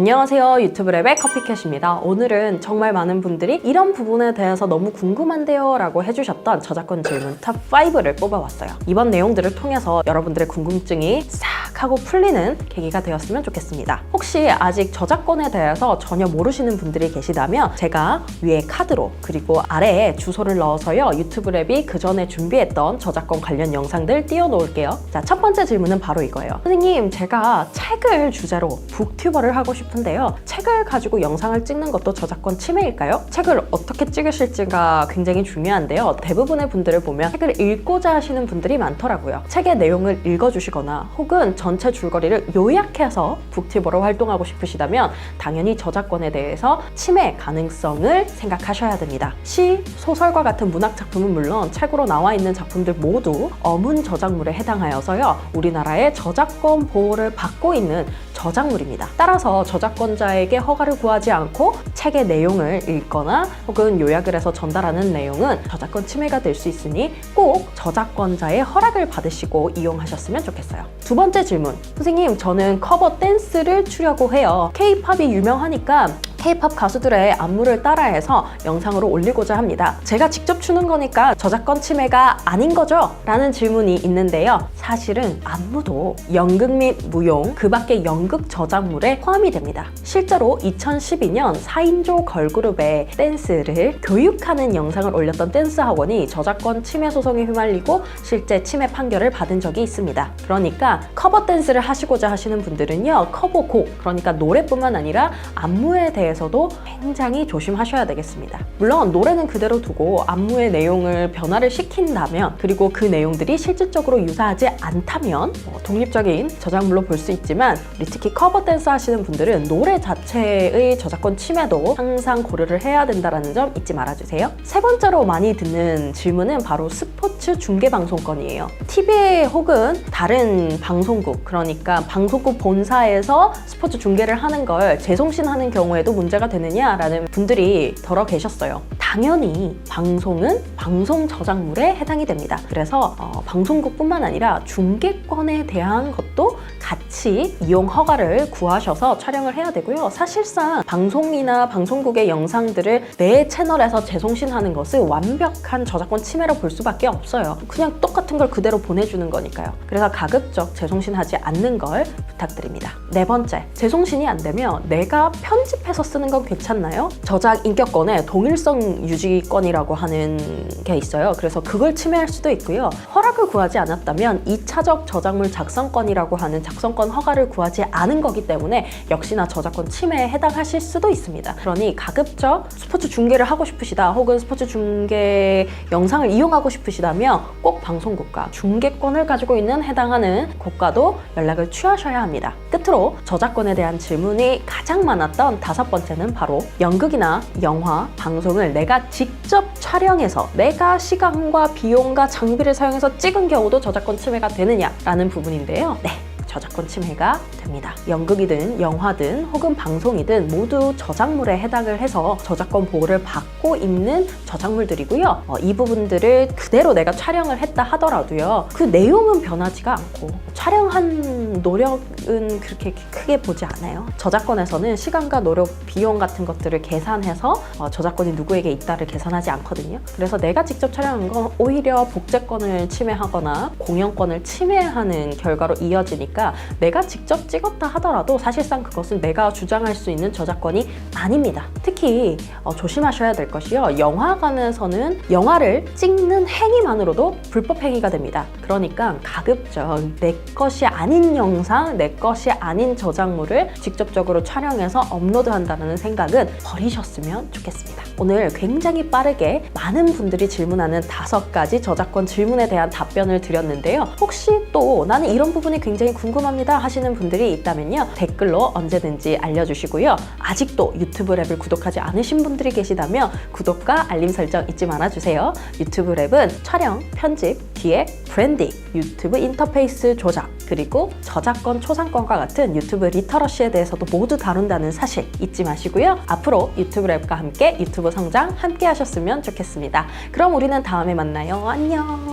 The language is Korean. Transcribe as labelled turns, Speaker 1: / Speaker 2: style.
Speaker 1: 안녕하세요, 유튜브 랩의 커피캣입니다. 오늘은 정말 많은 분들이 이런 부분에 대해서 너무 궁금한데요 라고 해주셨던 저작권 질문 탑5를 뽑아왔어요. 이번 내용들을 통해서 여러분들의 궁금증이 싹 하고 풀리는 계기가 되었으면 좋겠습니다. 혹시 아직 저작권에 대해서 전혀 모르시는 분들이 계시다면 제가 위에 카드로 그리고 아래에 주소를 넣어서요, 유튜브 랩이 그 전에 준비했던 저작권 관련 영상들 띄워놓을게요. 자, 첫 번째 질문은 바로 이거예요. 선생님, 제가 책을 주제로 북튜버를 하고 싶은데요, 책을 가지고 영상을 찍는 것도 저작권 침해일까요? 책을 어떻게 찍으실지가 굉장히 중요한데요, 대부분의 분들을 보면 책을 읽고자 하시는 분들이 많더라고요. 책의 내용을 읽어주시거나 혹은 전체 줄거리를 요약해서 북튜버로 활동하고 싶으시다면 당연히 저작권에 대해서 침해 가능성을 생각하셔야 됩니다. 시, 소설과 같은 문학 작품은 물론 책으로 나와 있는 작품들 모두 어문 저작물에 해당하여서요, 우리나라의 저작권 보호를 받고 있는 저작물입니다. 따라서 저작권자에게 허가를 구하지 않고 책의 내용을 읽거나 혹은 요약을 해서 전달하는 내용은 저작권 침해가 될 수 있으니 꼭 저작권자의 허락을 받으시고 이용하셨으면 좋겠어요. 두 번째 질문. 선생님, 저는 커버 댄스를 추려고 해요. K-팝이 유명하니까 K-팝 가수들의 안무를 따라해서 영상으로 올리고자 합니다. 제가 직접 추는 거니까 저작권 침해가 아닌 거죠? 라는 질문이 있는데요. 사실은 안무도 연극 및 무용, 그 밖의 연극 저작물에 포함이 됩니다. 실제로 2012년 4인조 걸그룹의 댄스를 교육하는 영상을 올렸던 댄스 학원이 저작권 침해 소송에 휘말리고 실제 침해 판결을 받은 적이 있습니다. 그러니까 커버 댄스를 하시고자 하시는 분들은요, 커버곡, 그러니까 노래뿐만 아니라 안무에 대해서도 굉장히 조심하셔야 되겠습니다. 물론 노래는 그대로 두고 안무의 내용을 변화를 시킨다면, 그리고 그 내용들이 실질적으로 유사하지 않다면 독립적인 저작물로 볼 수 있지만, 우리 특히 커버 댄스 하시는 분들은 노래 자체의 저작권 침해도 항상 고려를 해야 된다는 점 잊지 말아주세요. 세 번째로 많이 듣는 질문은 바로 스포츠 중계방송권이에요. TV 혹은 다른 방송국, 그러니까 방송국 본사에서 스포츠 중계를 하는 걸 재송신하는 경우에도 문제가 되느냐라는 분들이 더러 계셨어요. 당연히 방송은 방송 저작물에 해당이 됩니다. 그래서 방송국뿐만 아니라 중계권에 대한 것도 같이 이용 허가를 구하셔서 촬영을 해야 되고요. 사실상 방송이나 방송국의 영상들을 내 채널에서 재송신하는 것은 완벽한 저작권 침해로 볼 수밖에 없어요. 그냥 똑같은 걸 그대로 보내주는 거니까요. 그래서 가급적 재송신하지 않는 걸 부탁드립니다. 네 번째, 재송신이 안 되면 내가 편집해서 쓰는 건 괜찮나요? 저작 인격권의 동일성 유지권이라고 하는 게 있어요. 그래서 그걸 침해할 수도 있고요. 허락을 구하지 않았다면 2차적 저작물 작성권이라고 하는 작성권 허가를 구하지 않은 거기 때문에 역시나 저작권 침해에 해당하실 수도 있습니다. 그러니 가급적 스포츠 중계를 하고 싶으시다, 혹은 스포츠 중계 영상을 이용하고 싶으시다면 꼭 방송국과 중계권을 가지고 있는 해당하는 국가도 연락을 취하셔야 합니다. 끝으로 저작권에 대한 질문이 가장 많았던 다섯 번째는 바로 연극이나 영화, 방송을 내가 직접 촬영해서 내가 시간과 비용과 장비를 사용해서 찍은 경우도 저작권 침해가 되느냐라는 부분인데요. 네, 저작권 침해가 됩니다. 연극이든 영화든 혹은 방송이든 모두 저작물에 해당을 해서 저작권 보호를 받고 있는 저작물들이고요. 이 부분들을 그대로 내가 촬영을 했다 하더라도요, 그 내용은 변하지가 않고 촬영한 노력은 그렇게 크게 보지 않아요. 저작권에서는 시간과 노력, 비용 같은 것들을 계산해서 저작권이 누구에게 있다를 계산하지 않거든요. 그래서 내가 직접 촬영한 건 오히려 복제권을 침해하거나 공연권을 침해하는 결과로 이어지니까 내가 직접 찍었다 하더라도 사실상 그것은 내가 주장할 수 있는 저작권이 아닙니다. 특히 조심하셔야 될 것이요, 영화관에서는 영화를 찍는 행위만으로도 불법 행위가 됩니다. 그러니까 가급적 내 것이 아닌 영상, 내 것이 아닌 저작물을 직접적으로 촬영해서 업로드한다는 생각은 버리셨으면 좋겠습니다. 오늘 굉장히 빠르게 많은 분들이 질문하는 5가지 저작권 질문에 대한 답변을 드렸는데요. 혹시 또 나는 이런 부분이 굉장히 궁금합니다 하시는 분들이 있다면요, 댓글로 언제든지 알려주시고요. 아직도 유튜브 랩을 구독하지 않으신 분들이 계시다면 구독과 알림 설정 잊지 말아주세요. 유튜브 랩은 촬영, 편집, 기획, 브랜딩, 유튜브 인터페이스 조작, 그리고 저작권 초상권과 같은 유튜브 리터러시에 대해서도 모두 다룬다는 사실 잊지 마시고요. 앞으로 유튜브 랩과 함께 유튜브 성장 함께 하셨으면 좋겠습니다. 그럼 우리는 다음에 만나요. 안녕.